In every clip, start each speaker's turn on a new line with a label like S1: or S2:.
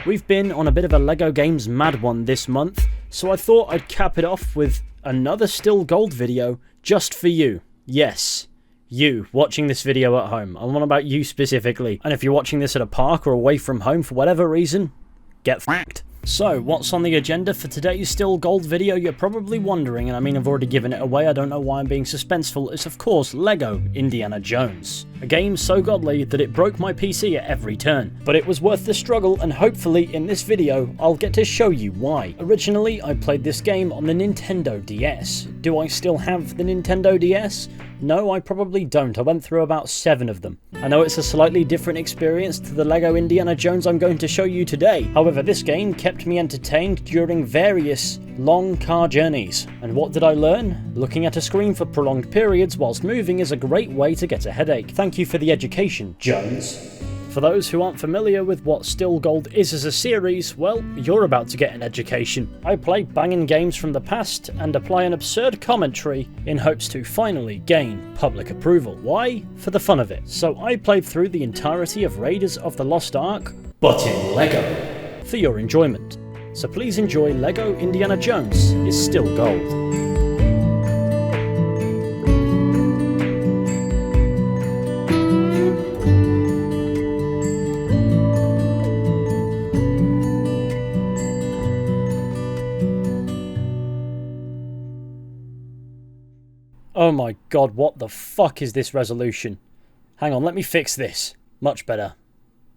S1: We've been on a bit of a LEGO Games mad one this month, so I thought I'd cap it off with another Still Gold video just for you. Yes, you watching this video at home. I'm on about you specifically. And if you're watching this at a park or away from home for whatever reason, get f***ed. So, what's on the agenda for today's Still Gold video, you're probably wondering, and I mean I've already given it away, I don't know why I'm being suspenseful. It's of course LEGO Indiana Jones. A game so godly that it broke my PC at every turn. But it was worth the struggle, and hopefully in this video I'll get to show you why. Originally I played this game on the Nintendo DS. Do I still have the Nintendo DS? No, I probably don't. I went through about 7 of them. I know it's a slightly different experience to the LEGO Indiana Jones I'm going to show you today. However, this game kept me entertained during various long car journeys. And what did I learn? Looking at a screen for prolonged periods whilst moving is a great way to get a headache. Thank you for the education, Jones. For those who aren't familiar with what Still Gold is as a series, well, you're about to get an education. I play banging games from the past and apply an absurd commentary in hopes to finally gain public approval. Why? For the fun of it. So I played through the entirety of Raiders of the Lost Ark, but in LEGO, for your enjoyment. So please enjoy LEGO Indiana Jones is Still Gold. Oh my god, what the fuck is this resolution? Hang on, let me fix this. Much better.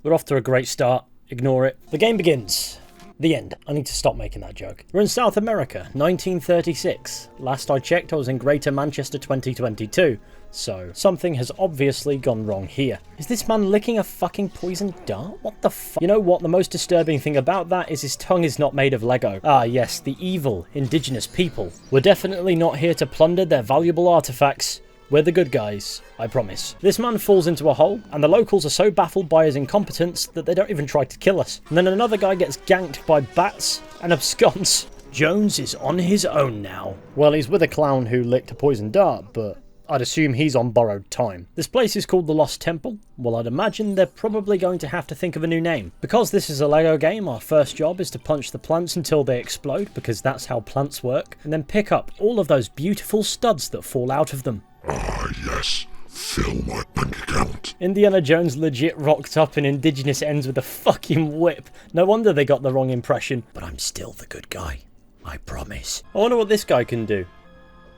S1: We're off to a great start. Ignore it. The game begins. The end. I need to stop making that joke. We're in South America, 1936. Last I checked, I was in Greater Manchester 2022. So, something has obviously gone wrong here. Is this man licking a fucking poison dart? What the fuck? You know what? The most disturbing thing about that is his tongue is not made of Lego. Ah yes, the evil, indigenous people. We're definitely not here to plunder their valuable artifacts. We're the good guys, I promise. This man falls into a hole, and the locals are so baffled by his incompetence that they don't even try to kill us. And then another guy gets ganked by bats and absconds. Jones is on his own now. Well, he's with a clown who licked a poison dart, but I'd assume he's on borrowed time. This place is called the Lost Temple. Well, I'd imagine they're probably going to have to think of a new name. Because this is a LEGO game, our first job is to punch the plants until they explode, because that's how plants work, and then pick up all of those beautiful studs that fall out of them.
S2: Ah, yes. Fill my bank account.
S1: Indiana Jones legit rocked up in indigenous ends with a fucking whip. No wonder they got the wrong impression. But I'm still the good guy. I promise. I wonder what this guy can do.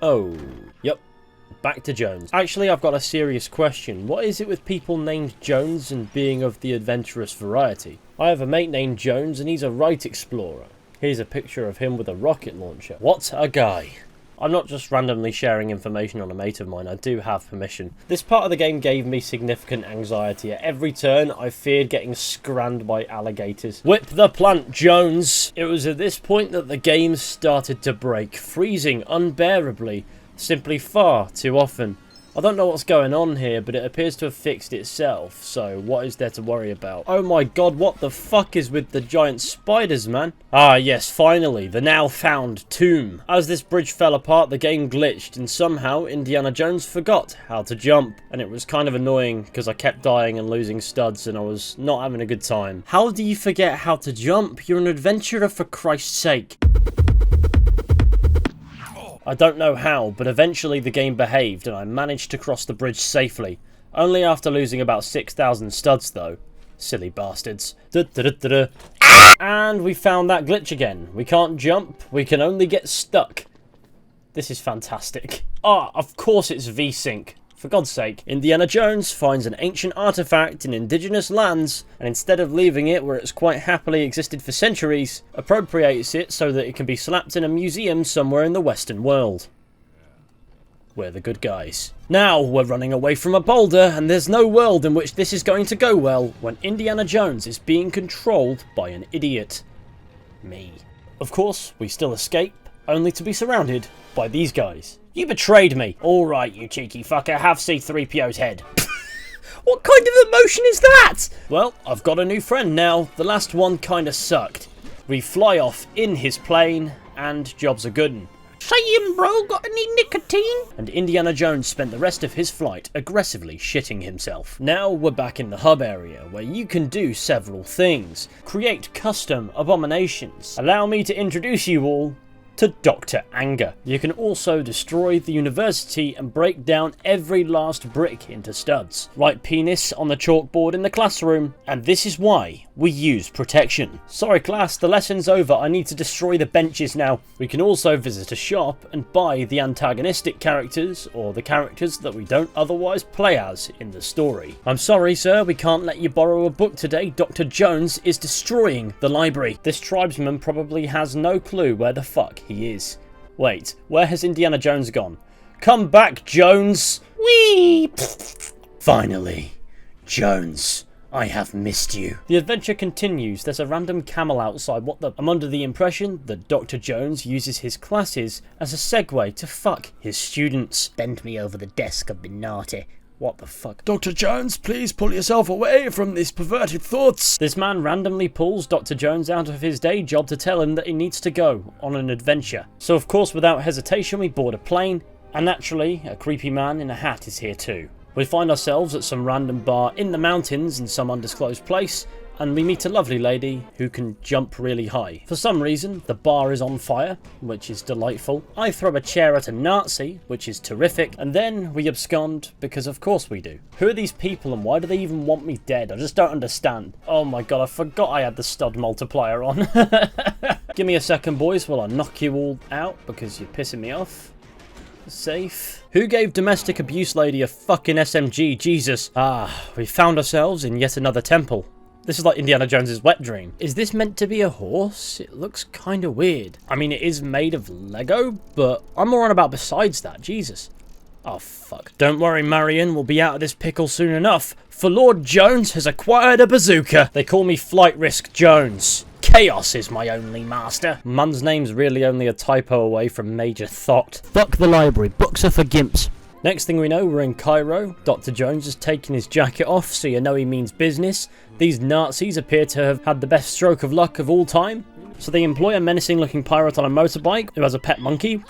S1: Oh, yep. Back to Jones. Actually, I've got a serious question. What is it with people named Jones and being of the adventurous variety? I have a mate named Jones and he's a right explorer. Here's a picture of him with a rocket launcher. What a guy. I'm not just randomly sharing information on a mate of mine, I do have permission. This part of the game gave me significant anxiety. At every turn, I feared getting scranned by alligators. Whip the plant, Jones! It was at this point that the game started to break, freezing unbearably. Simply far too often. I don't know what's going on here, but it appears to have fixed itself, so what is there to worry about? Oh my god, what the fuck is with the giant spiders, man? Ah yes, finally, the now found tomb. As this bridge fell apart, the game glitched, and somehow Indiana Jones forgot how to jump. And it was kind of annoying, because I kept dying and losing studs, and I was not having a good time. How do you forget how to jump? You're an adventurer, for Christ's sake. I don't know how, but eventually the game behaved and I managed to cross the bridge safely. Only after losing about 6,000 studs though. Silly bastards. And we found that glitch again. We can't jump, we can only get stuck. This is fantastic. Ah, of course it's VSync. For God's sake. Indiana Jones finds an ancient artifact in indigenous lands, and instead of leaving it where it's quite happily existed for centuries, appropriates it so that it can be slapped in a museum somewhere in the Western world. We're the good guys. Now we're running away from a boulder, and there's no world in which this is going to go well when Indiana Jones is being controlled by an idiot. Me. Of course, we still escape, only to be surrounded by these guys. You betrayed me. Alright, you cheeky fucker, have C-3PO's head. What kind of emotion is that? Well, I've got a new friend now. The last one kinda sucked. We fly off in his plane, and job's a good 'un. Saying, bro, got any nicotine? And Indiana Jones spent the rest of his flight aggressively shitting himself. Now we're back in the hub area, where you can do several things. Create custom abominations. Allow me to introduce you all to Dr. Anger. You can also destroy the university and break down every last brick into studs. Write penis on the chalkboard in the classroom, and this is why we use protection. Sorry class, the lesson's over, I need to destroy the benches now. We can also visit a shop and buy the antagonistic characters, or the characters that we don't otherwise play as in the story. I'm sorry sir, we can't let you borrow a book today. Dr. Jones is destroying the library. This tribesman probably has no clue where the fuck he is. Wait, where has Indiana Jones gone? Come back, Jones! Whee! Finally, Jones, I have missed you. The adventure continues. There's a random camel outside. What the? I'm under the impression that Dr. Jones uses his classes as a segue to fuck his students. Bend me over the desk, I've been naughty. What the fuck? Dr. Jones, please pull yourself away from these perverted thoughts. This man randomly pulls Dr. Jones out of his day job to tell him that he needs to go on an adventure. So of course, without hesitation, we board a plane, and naturally, a creepy man in a hat is here too. We find ourselves at some random bar in the mountains in some undisclosed place, and we meet a lovely lady who can jump really high. For some reason, the bar is on fire, which is delightful. I throw a chair at a Nazi, which is terrific, and then we abscond, because of course we do. Who are these people and why do they even want me dead? I just don't understand. Oh my god, I forgot I had the stud multiplier on. Give me a second, boys, while I knock you all out, because you're pissing me off. Safe. Who gave domestic abuse lady a fucking SMG? Jesus. Ah, we found ourselves in yet another temple. This is like Indiana Jones's wet dream. Is this meant to be a horse? It looks kind of weird. I mean, it is made of Lego, but I'm more on about besides that. Jesus. Oh, fuck. Don't worry, Marion. We'll be out of this pickle soon enough, for Lord Jones has acquired a bazooka. They call me Flight Risk Jones. Chaos is my only master. Mun's name's really only a typo away from Major Toht. Fuck the library. Books are for gimps. Next thing we know, we're in Cairo. Dr. Jones has taken his jacket off, so you know he means business. These Nazis appear to have had the best stroke of luck of all time. So they employ a menacing-looking pirate on a motorbike who has a pet monkey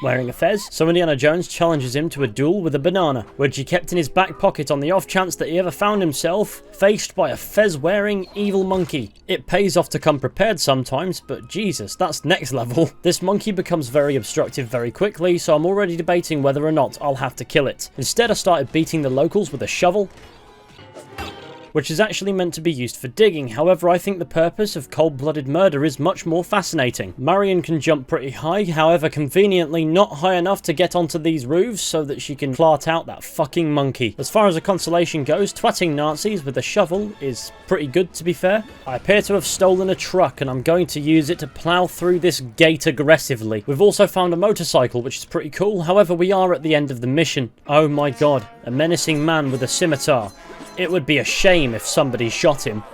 S1: wearing a fez. So Indiana Jones challenges him to a duel with a banana, which he kept in his back pocket on the off chance that he ever found himself faced by a fez-wearing evil monkey. It pays off to come prepared sometimes, but Jesus, that's next level. This monkey becomes very obstructive very quickly, so I'm already debating whether or not I'll have to kill it. Instead, I started beating the locals with a shovel, which is actually meant to be used for digging. However, I think the purpose of cold-blooded murder is much more fascinating. Marion can jump pretty high, however conveniently not high enough to get onto these roofs so that she can plart out that fucking monkey. As far as a consolation goes, twatting Nazis with a shovel is pretty good, to be fair. I appear to have stolen a truck and I'm going to use it to plow through this gate aggressively. We've also found a motorcycle, which is pretty cool. However, we are at the end of the mission. Oh my god, a menacing man with a scimitar. It would be a shame if somebody shot him.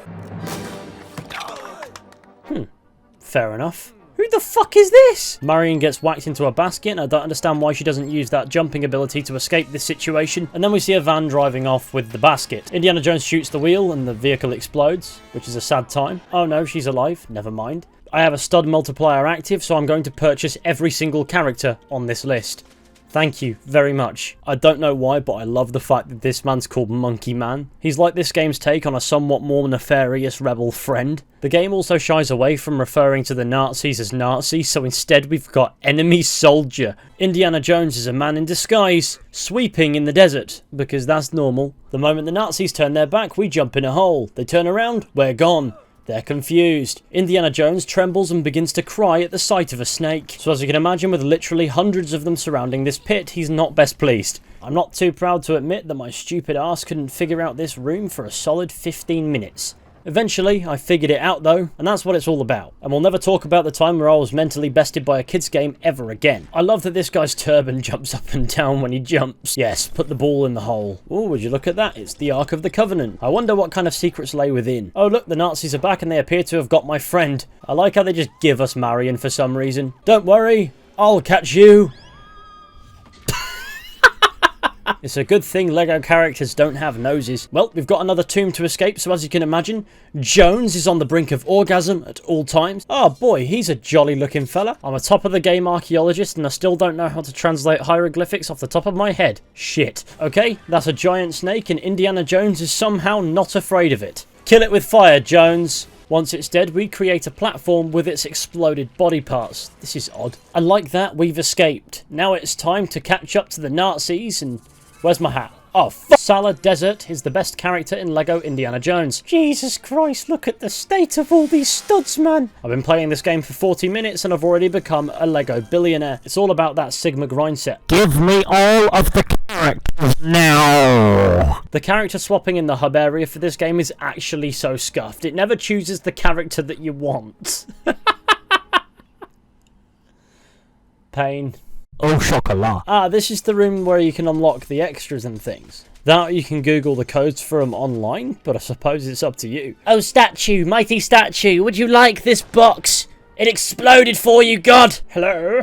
S1: Fair enough. Who the fuck is this? Marion gets whacked into a basket and I don't understand why she doesn't use that jumping ability to escape this situation. And then we see a van driving off with the basket. Indiana Jones shoots the wheel and the vehicle explodes, which is a sad time. Oh no, she's alive. Never mind. I have a stud multiplier active, so I'm going to purchase every single character on this list. Thank you very much. I don't know why, but I love the fact that this man's called Monkey Man. He's like this game's take on a somewhat more nefarious rebel friend. The game also shies away from referring to the Nazis as Nazis, so instead we've got enemy soldier. Indiana Jones is a man in disguise, sweeping in the desert, because that's normal. The moment the Nazis turn their back, we jump in a hole. They turn around, we're gone. They're confused. Indiana Jones trembles and begins to cry at the sight of a snake. So as you can imagine, with literally hundreds of them surrounding this pit, he's not best pleased. I'm not too proud to admit that my stupid ass couldn't figure out this room for a solid 15 minutes. Eventually, I figured it out though, and that's what it's all about. And we'll never talk about the time where I was mentally bested by a kid's game ever again. I love that this guy's turban jumps up and down when he jumps. Yes, put the ball in the hole. Oh, would you look at that? It's the Ark of the Covenant. I wonder what kind of secrets lay within. Oh look, the Nazis are back and they appear to have got my friend. I like how they just give us Marion for some reason. Don't worry, I'll catch you. It's a good thing Lego characters don't have noses. Well, we've got another tomb to escape, so as you can imagine, Jones is on the brink of orgasm at all times. Oh boy, he's a jolly looking fella. I'm a top of the game archaeologist and I still don't know how to translate hieroglyphics off the top of my head. Shit. Okay, that's a giant snake and Indiana Jones is somehow not afraid of it. Kill it with fire, Jones. Once it's dead, we create a platform with its exploded body parts. This is odd. And like that, we've escaped. Now it's time to catch up to the Nazis and... Where's my hat? Oh, fuck. SALLAH Desert is the best character in Lego Indiana Jones. Jesus Christ, look at the state of all these studs, man. I've been playing this game for 40 minutes and I've already become a Lego billionaire. It's all about that Sigma grind set.
S3: Give me all of the characters now.
S1: The character swapping in the hub area for this game is actually so scuffed. It never chooses the character that you want. Pain.
S3: Oh, chocolat.
S1: Ah, this is the room where you can unlock the extras and things. That you can Google the codes for them online, but I suppose it's up to you. Oh, statue, mighty statue, would you like this box? It exploded for you, God! Hello?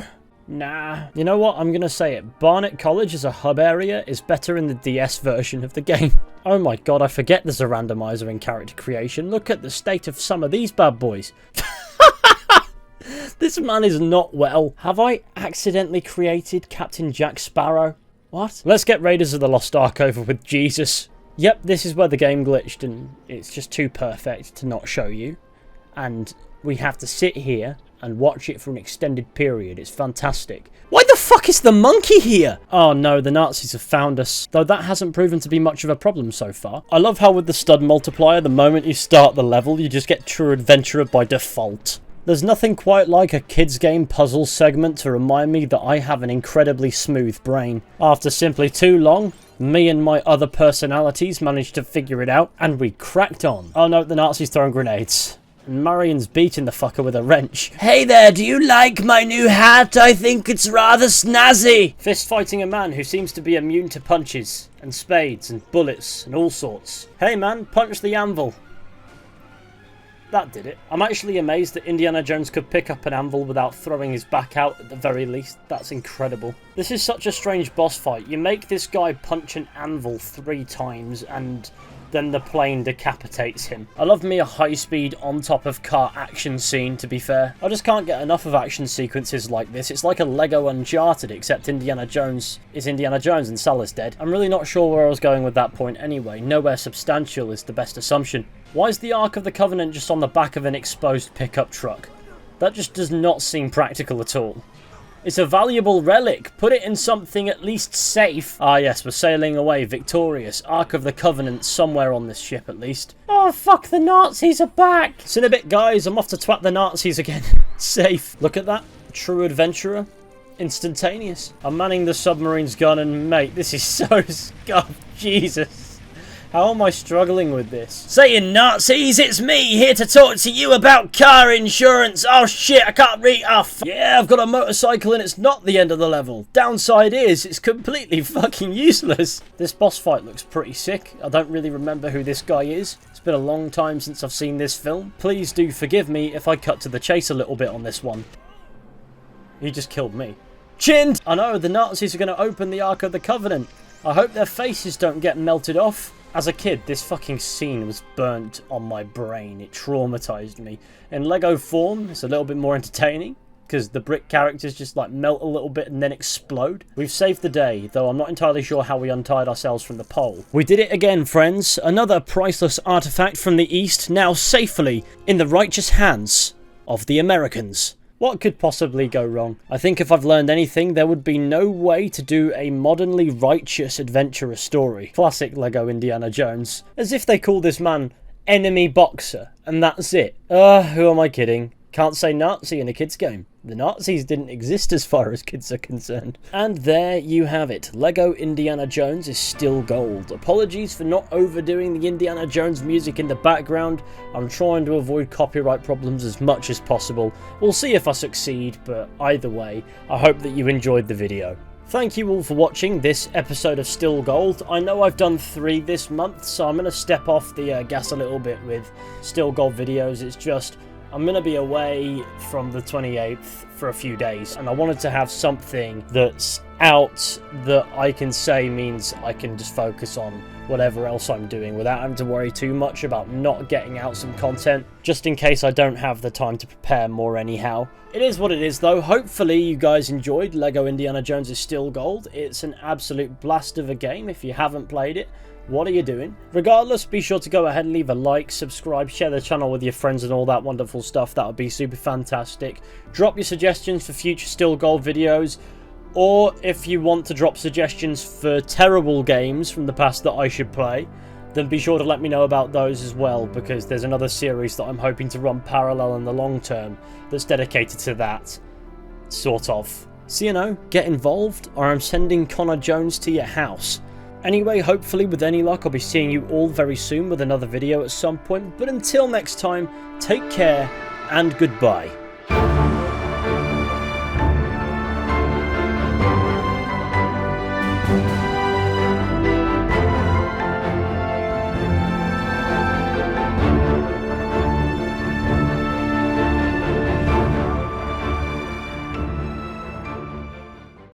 S1: Nah. You know what? I'm gonna say it. Barnet College as a hub area is better in the DS version of the game. Oh my god, I forget there's a randomizer in character creation. Look at the state of some of these bad boys. This man is not well. Have I accidentally created Captain Jack Sparrow? What? Let's get Raiders of the Lost Ark over with, Jesus. Yep, this is where the game glitched and it's just too perfect to not show you. And we have to sit here and watch it for an extended period. It's fantastic. Why the fuck is the monkey here? Oh no, the Nazis have found us. Though that hasn't proven to be much of a problem so far. I love how with the stud multiplier, the moment you start the level, you just get True Adventurer by default. There's nothing quite like a kids game puzzle segment to remind me that I have an incredibly smooth brain. After simply too long, me and my other personalities managed to figure it out, and we cracked on. Oh no, the Nazis throwing grenades. And Marion's beating the fucker with a wrench. Hey there, do you like my new hat? I think it's rather snazzy. Fist fighting a man who seems to be immune to punches, and spades, and bullets, and all sorts. Hey man, punch the anvil. That did it. I'm actually amazed that Indiana Jones could pick up an anvil without throwing his back out at the very least. That's incredible. This is such a strange boss fight. You make this guy punch an anvil 3 times and then the plane decapitates him. I love me a high-speed on top of car action scene, to be fair. I just can't get enough of action sequences like this. It's like a Lego Uncharted, except Indiana Jones is Indiana Jones and Sallah's dead. I'm really not sure where I was going with that point anyway. Nowhere substantial is the best assumption. Why is the Ark of the Covenant just on the back of an exposed pickup truck? That just does not seem practical at all. It's a valuable relic. Put it in something at least safe. Ah yes, we're sailing away victorious. Ark of the Covenant somewhere on this ship at least. Oh fuck, the Nazis are back. See you in a bit, guys. I'm off to twat the Nazis again. Safe. Look at that. True Adventurer. Instantaneous. I'm manning the submarine's gun and mate, this is so scuffed. Jesus. How am I struggling with this? Saying Nazis, it's me here to talk to you about car insurance. Oh shit, I can't read off. Yeah, I've got a motorcycle and it's not the end of the level. Downside is, it's completely fucking useless. This boss fight looks pretty sick. I don't really remember who this guy is. It's been a long time since I've seen this film. Please do forgive me if I cut to the chase a little bit on this one. He just killed me. Chinned! I know, the Nazis are going to open the Ark of the Covenant. I hope their faces don't get melted off. As a kid, this fucking scene was burnt on my brain. It traumatized me. In Lego form, it's a little bit more entertaining, because the brick characters just like melt a little bit and then explode. We've saved the day, though I'm not entirely sure how we untied ourselves from the pole. We did it again, friends. Another priceless artifact from the East, now safely in the righteous hands of the Americans. What could possibly go wrong? I think if I've learned anything, there would be no way to do a modernly righteous adventurer story. Classic Lego Indiana Jones. As if they call this man Enemy Boxer, and that's it. Who am I kidding? Can't say Nazi in a kid's game. The Nazis didn't exist as far as kids are concerned. And there you have it. Lego Indiana Jones is still gold. Apologies for not overdoing the Indiana Jones music in the background. I'm trying to avoid copyright problems as much as possible. We'll see if I succeed, but either way, I hope that you enjoyed the video. Thank you all for watching this episode of Still Gold. I know I've done 3 this month, so I'm going to step off the gas a little bit with Still Gold videos. It's just... I'm going to be away from the 28th for a few days, and I wanted to have something that's out that I can say means I can just focus on whatever else I'm doing without having to worry too much about not getting out some content, just in case I don't have the time to prepare more anyhow. It is what it is though. Hopefully you guys enjoyed LEGO Indiana Jones is Still Gold. It's an absolute blast of a game. If you haven't played it, what are you doing? Regardless, be sure to go ahead and leave a like, subscribe, share the channel with your friends and all that wonderful stuff. That would be super fantastic. Drop your suggestions for future Still Gold videos, or if you want to drop suggestions for terrible games from the past that I should play, then be sure to let me know about those as well, because there's another series that I'm hoping to run parallel in the long term that's dedicated to that, sort of. So, you know, get involved, or I'm sending Connor Jones to your house. Anyway, hopefully with any luck I'll be seeing you all very soon with another video at some point, but until next time, take care and goodbye.